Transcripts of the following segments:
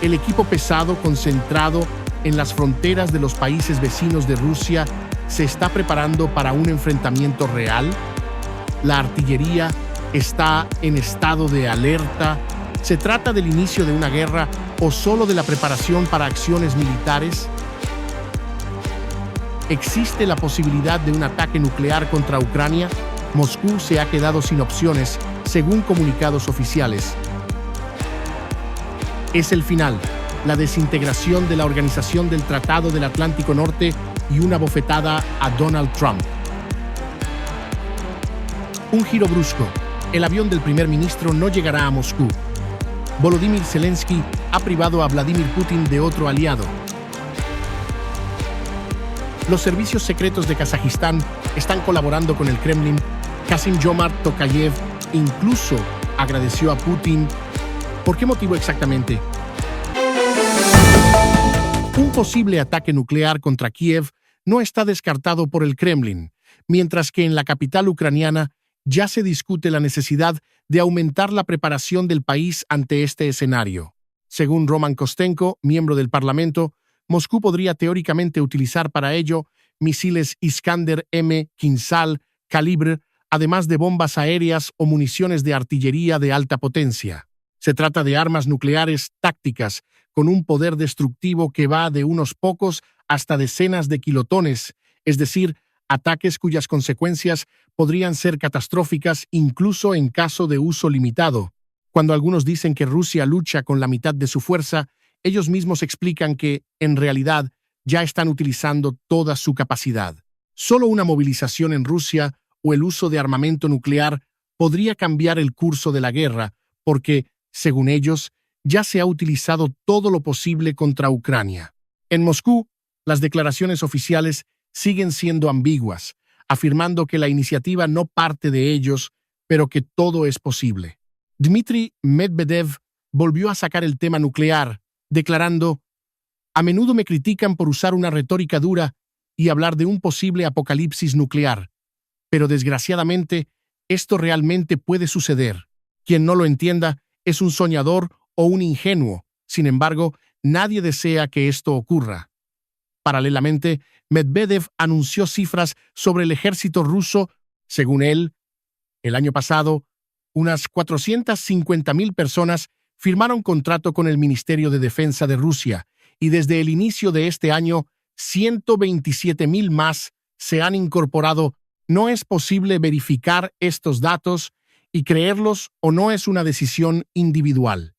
El equipo pesado concentrado en las fronteras de los países vecinos de Rusia se está preparando para un enfrentamiento real. La artillería está en estado de alerta. ¿Se trata del inicio de una guerra o solo de la preparación para acciones militares? ¿Existe la posibilidad de un ataque nuclear contra Ucrania? Moscú se ha quedado sin opciones, según comunicados oficiales. Es el final, la desintegración de la Organización del Tratado del Atlántico Norte y una bofetada a Donald Trump. Un giro brusco. El avión del primer ministro no llegará a Moscú. Volodymyr Zelensky ha privado a Vladimir Putin de otro aliado. Los servicios secretos de Kazajistán están colaborando con el Kremlin. Kassym-Jomart Tokayev incluso agradeció a Putin. ¿Por qué motivo exactamente? Un posible ataque nuclear contra Kiev no está descartado por el Kremlin, mientras que en la capital ucraniana ya se discute la necesidad de aumentar la preparación del país ante este escenario. Según Roman Kostenko, miembro del Parlamento, Moscú podría teóricamente utilizar para ello misiles Iskander-M, Kinzhal, Kalibr, además de bombas aéreas o municiones de artillería de alta potencia. Se trata de armas nucleares tácticas con un poder destructivo que va de unos pocos hasta decenas de kilotones, es decir, ataques cuyas consecuencias podrían ser catastróficas incluso en caso de uso limitado. Cuando algunos dicen que Rusia lucha con la mitad de su fuerza, ellos mismos explican que, en realidad, ya están utilizando toda su capacidad. Solo una movilización en Rusia o el uso de armamento nuclear podría cambiar el curso de la guerra, porque, según ellos, ya se ha utilizado todo lo posible contra Ucrania. En Moscú, las declaraciones oficiales siguen siendo ambiguas, afirmando que la iniciativa no parte de ellos, pero que todo es posible. Dmitry Medvedev volvió a sacar el tema nuclear, declarando: «A menudo me critican por usar una retórica dura y hablar de un posible apocalipsis nuclear, pero desgraciadamente esto realmente puede suceder. Quien no lo entienda es un soñador o un ingenuo. Sin embargo, nadie desea que esto ocurra». Paralelamente, Medvedev anunció cifras sobre el ejército ruso. Según él, el año pasado, unas 450,000 personas firmaron contrato con el Ministerio de Defensa de Rusia, y desde el inicio de este año, 127,000 más se han incorporado. No es posible verificar estos datos y creerlos o no es una decisión individual.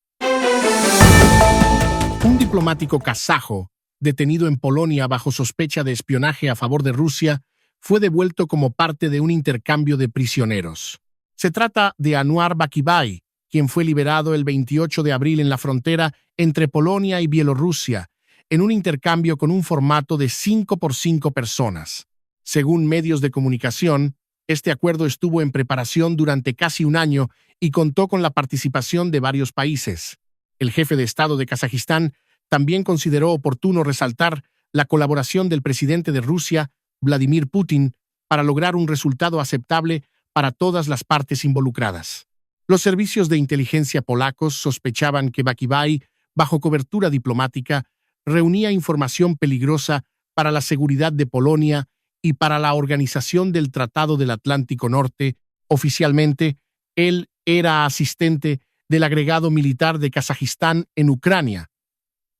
Un diplomático kazajo, detenido en Polonia bajo sospecha de espionaje a favor de Rusia, fue devuelto como parte de un intercambio de prisioneros. Se trata de Anuar Bakibay, quien fue liberado el 28 de abril en la frontera entre Polonia y Bielorrusia, en un intercambio con un formato de 5 por 5 personas. Según medios de comunicación, este acuerdo estuvo en preparación durante casi un año y contó con la participación de varios países. El jefe de Estado de Kazajistán también consideró oportuno resaltar la colaboración del presidente de Rusia, Vladimir Putin, para lograr un resultado aceptable para todas las partes involucradas. Los servicios de inteligencia polacos sospechaban que Bakibay, bajo cobertura diplomática, reunía información peligrosa para la seguridad de Polonia y para la Organización del Tratado del Atlántico Norte. Oficialmente, él era asistente del agregado militar de Kazajistán en Ucrania,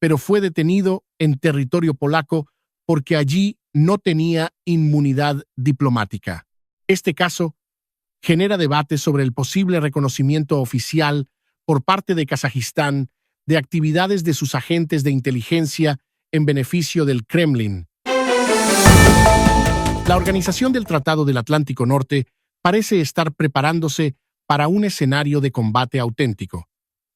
pero fue detenido en territorio polaco porque allí no tenía inmunidad diplomática. Este caso genera debate sobre el posible reconocimiento oficial por parte de Kazajistán de actividades de sus agentes de inteligencia en beneficio del Kremlin. La Organización del Tratado del Atlántico Norte parece estar preparándose para un escenario de combate auténtico.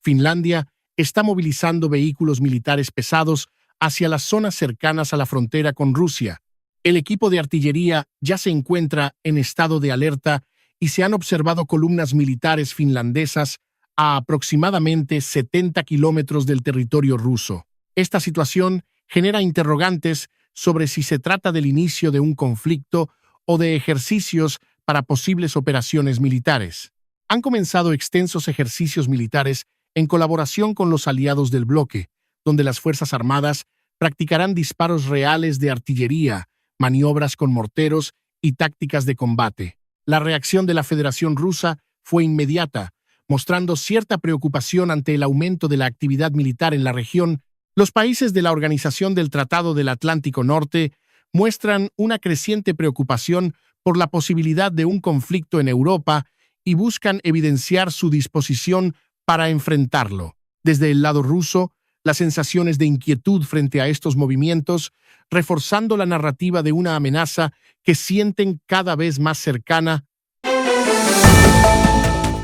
Finlandia está movilizando vehículos militares pesados hacia las zonas cercanas a la frontera con Rusia. El equipo de artillería ya se encuentra en estado de alerta y se han observado columnas militares finlandesas a aproximadamente 70 kilómetros del territorio ruso. Esta situación genera interrogantes sobre si se trata del inicio de un conflicto o de ejercicios para posibles operaciones militares. han comenzado extensos ejercicios militares en colaboración con los aliados del bloque, donde las Fuerzas Armadas practicarán disparos reales de artillería, maniobras con morteros y tácticas de combate. La reacción de la Federación Rusa fue inmediata, mostrando cierta preocupación ante el aumento de la actividad militar en la región. Los países de la Organización del Tratado del Atlántico Norte muestran una creciente preocupación por la posibilidad de un conflicto en Europa y buscan evidenciar su disposición para enfrentarlo. Desde el lado ruso, las sensaciones de inquietud frente a estos movimientos, reforzando la narrativa de una amenaza que sienten cada vez más cercana.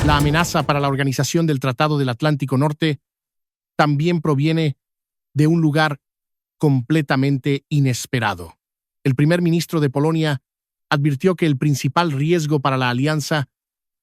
La amenaza para la Organización del Tratado del Atlántico Norte también proviene de un lugar completamente inesperado. El primer ministro de Polonia advirtió que el principal riesgo para la alianza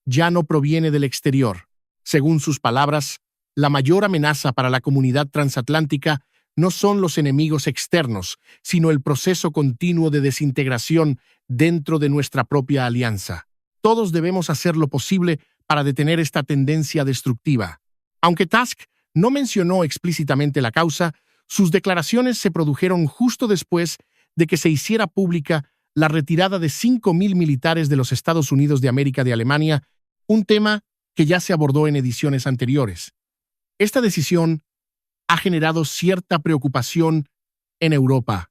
ya no proviene del exterior. Según sus palabras, la mayor amenaza para la comunidad transatlántica no son los enemigos externos, sino el proceso continuo de desintegración dentro de nuestra propia alianza. Todos debemos hacer lo posible para detener esta tendencia destructiva. Aunque Tusk no mencionó explícitamente la causa, sus declaraciones se produjeron justo después de que se hiciera pública la retirada de 5.000 militares de los Estados Unidos de América de Alemania, un tema que ya se abordó en ediciones anteriores. Esta decisión ha generado cierta preocupación en Europa.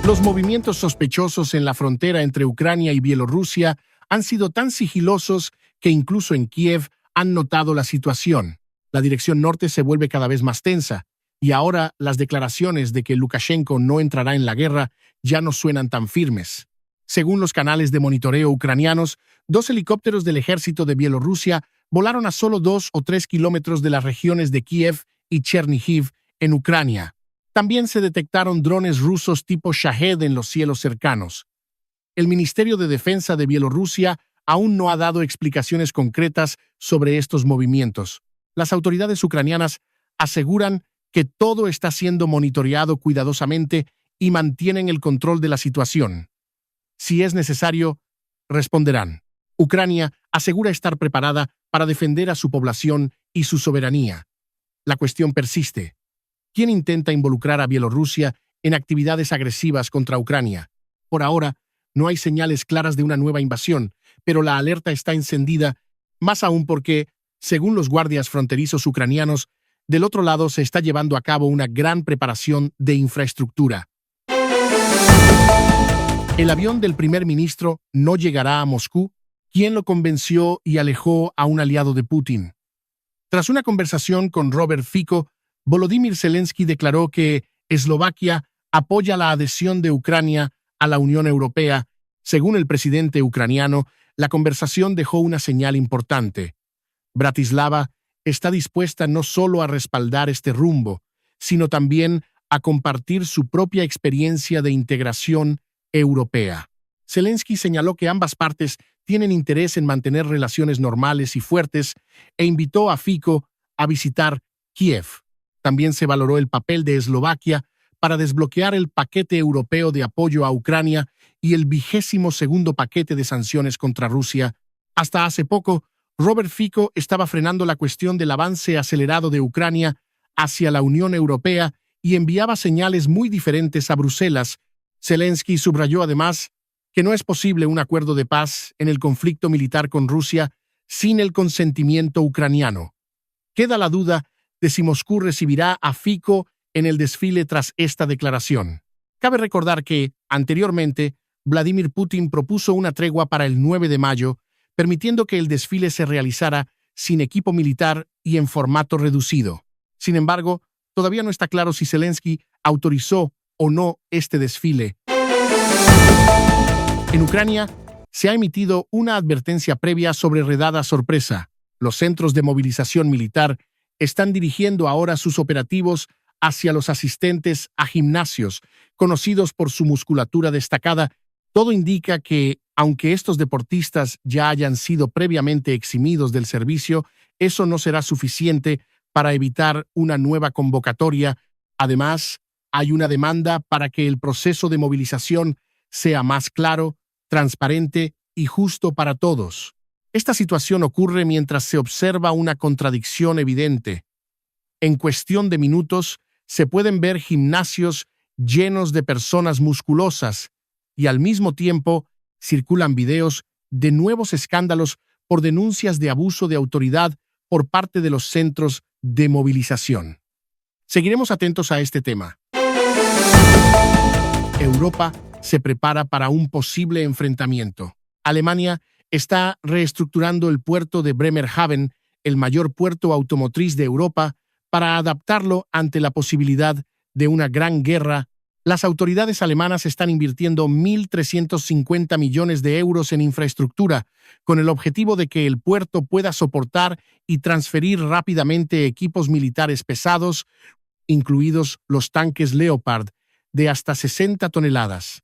Los movimientos sospechosos en la frontera entre Ucrania y Bielorrusia han sido tan sigilosos que incluso en Kiev han notado la situación. La dirección norte se vuelve cada vez más tensa, y ahora las declaraciones de que Lukashenko no entrará en la guerra ya no suenan tan firmes. Según los canales de monitoreo ucranianos, 2 helicópteros del ejército de Bielorrusia volaron a solo 2 o 3 kilómetros de las regiones de Kiev y Chernihiv en Ucrania. También se detectaron drones rusos tipo Shahed en los cielos cercanos. El Ministerio de Defensa de Bielorrusia aún no ha dado explicaciones concretas sobre estos movimientos. Las autoridades ucranianas aseguran que todo está siendo monitoreado cuidadosamente y mantienen el control de la situación. Si es necesario, responderán. Ucrania asegura estar preparada para defender a su población y su soberanía. La cuestión persiste. ¿Quién intenta involucrar a Bielorrusia en actividades agresivas contra Ucrania? Por ahora, no hay señales claras de una nueva invasión, pero la alerta está encendida, más aún porque, según los guardias fronterizos ucranianos, del otro lado se está llevando a cabo una gran preparación de infraestructura. El avión del primer ministro no llegará a Moscú, quien lo convenció y alejó a un aliado de Putin. Tras una conversación con Robert Fico, Volodymyr Zelensky declaró que Eslovaquia apoya la adhesión de Ucrania a la Unión Europea. Según el presidente ucraniano, la conversación dejó una señal importante. Bratislava está dispuesta no solo a respaldar este rumbo, sino también a compartir su propia experiencia de integración europea. Zelensky señaló que ambas partes tienen interés en mantener relaciones normales y fuertes e invitó a Fico a visitar Kiev. También se valoró el papel de Eslovaquia para desbloquear el paquete europeo de apoyo a Ucrania y el 22º paquete de sanciones contra Rusia. Hasta hace poco, Robert Fico estaba frenando la cuestión del avance acelerado de Ucrania hacia la Unión Europea y enviaba señales muy diferentes a Bruselas. Zelensky subrayó además que no es posible un acuerdo de paz en el conflicto militar con Rusia sin el consentimiento ucraniano. Queda la duda de si Moscú recibirá a Fico en el desfile tras esta declaración. Cabe recordar que, anteriormente, Vladimir Putin propuso una tregua para el 9 de mayo, permitiendo que el desfile se realizara sin equipo militar y en formato reducido. Sin embargo, todavía no está claro si Zelensky autorizó o no este desfile. En Ucrania, se ha emitido una advertencia previa sobre redada sorpresa. Los centros de movilización militar están dirigiendo ahora sus operativos hacia los asistentes a gimnasios, conocidos por su musculatura destacada. Todo indica que, aunque estos deportistas ya hayan sido previamente eximidos del servicio, eso no será suficiente para evitar una nueva convocatoria. Además, hay una demanda para que el proceso de movilización sea más claro, transparente y justo para todos. Esta situación ocurre mientras se observa una contradicción evidente. En cuestión de minutos, se pueden ver gimnasios llenos de personas musculosas y al mismo tiempo circulan videos de nuevos escándalos por denuncias de abuso de autoridad por parte de los centros de movilización. Seguiremos atentos a este tema. Europa se prepara para un posible enfrentamiento. Alemania está reestructurando el puerto de Bremerhaven, el mayor puerto automotriz de Europa, para adaptarlo ante la posibilidad de una gran guerra. Las autoridades alemanas están invirtiendo 1.350 millones de euros en infraestructura, con el objetivo de que el puerto pueda soportar y transferir rápidamente equipos militares pesados, incluidos los tanques Leopard, de hasta 60 toneladas.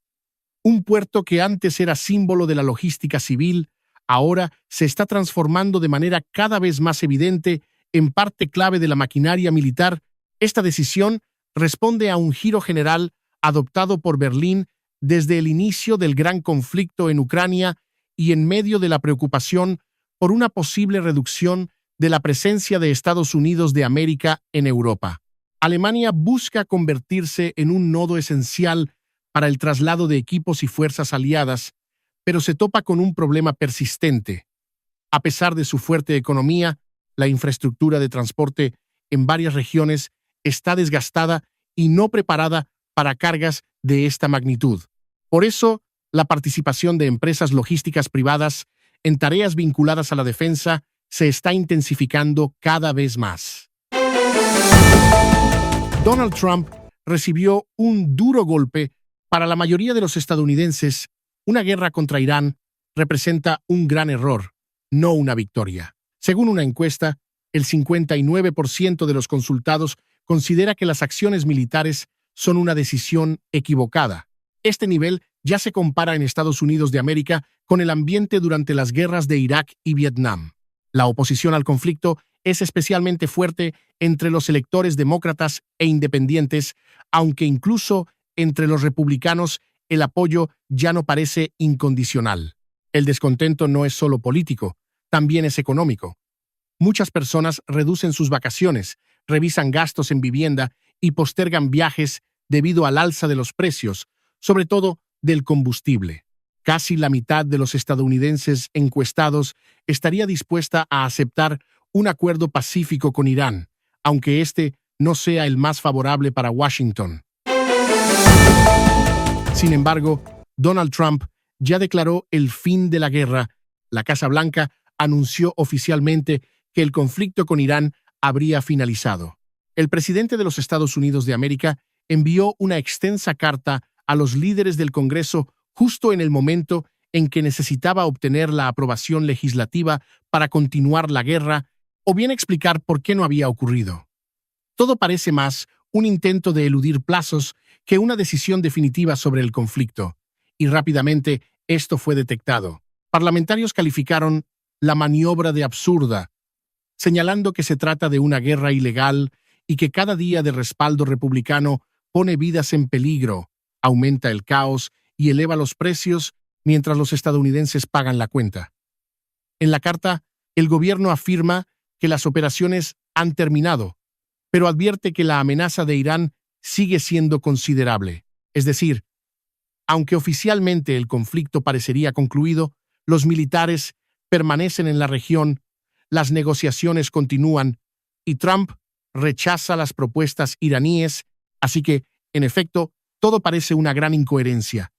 Un puerto que antes era símbolo de la logística civil, ahora se está transformando de manera cada vez más evidente en parte clave de la maquinaria militar. Esta decisión responde a un giro general adoptado por Berlín desde el inicio del gran conflicto en Ucrania y en medio de la preocupación por una posible reducción de la presencia de Estados Unidos de América en Europa. Alemania busca convertirse en un nodo esencial para el traslado de equipos y fuerzas aliadas, pero se topa con un problema persistente. A pesar de su fuerte economía, la infraestructura de transporte en varias regiones está desgastada y no preparada para cargas de esta magnitud. Por eso, la participación de empresas logísticas privadas en tareas vinculadas a la defensa se está intensificando cada vez más. Donald Trump recibió un duro golpe. Para la mayoría de los estadounidenses, una guerra contra Irán representa un gran error, no una victoria. Según una encuesta, el 59% de los consultados considera que las acciones militares son una decisión equivocada. Este nivel ya se compara en Estados Unidos de América con el ambiente durante las guerras de Irak y Vietnam. La oposición al conflicto es especialmente fuerte entre los electores demócratas e independientes, aunque incluso entre los republicanos el apoyo ya no parece incondicional. El descontento no es solo político, también es económico. Muchas personas reducen sus vacaciones, revisan gastos en vivienda y postergan viajes debido al alza de los precios, sobre todo del combustible. Casi la mitad de los estadounidenses encuestados estaría dispuesta a aceptar un acuerdo pacífico con Irán, aunque este no sea el más favorable para Washington. Sin embargo, Donald Trump ya declaró el fin de la guerra. La Casa Blanca anunció oficialmente que el conflicto con Irán habría finalizado. El presidente de los Estados Unidos de América envió una extensa carta a los líderes del Congreso justo en el momento en que necesitaba obtener la aprobación legislativa para continuar la guerra o bien explicar por qué no había ocurrido. Todo parece más un intento de eludir plazos que una decisión definitiva sobre el conflicto, y rápidamente esto fue detectado. Parlamentarios calificaron la maniobra de absurda, señalando que se trata de una guerra ilegal y que cada día de respaldo republicano pone vidas en peligro, aumenta el caos y eleva los precios mientras los estadounidenses pagan la cuenta. En la carta, el gobierno afirma que las operaciones han terminado, pero advierte que la amenaza de Irán sigue siendo considerable. Es decir, aunque oficialmente el conflicto parecería concluido, los militares permanecen en la región, las negociaciones continúan y Trump rechaza las propuestas iraníes, así que, en efecto, todo parece una gran incoherencia.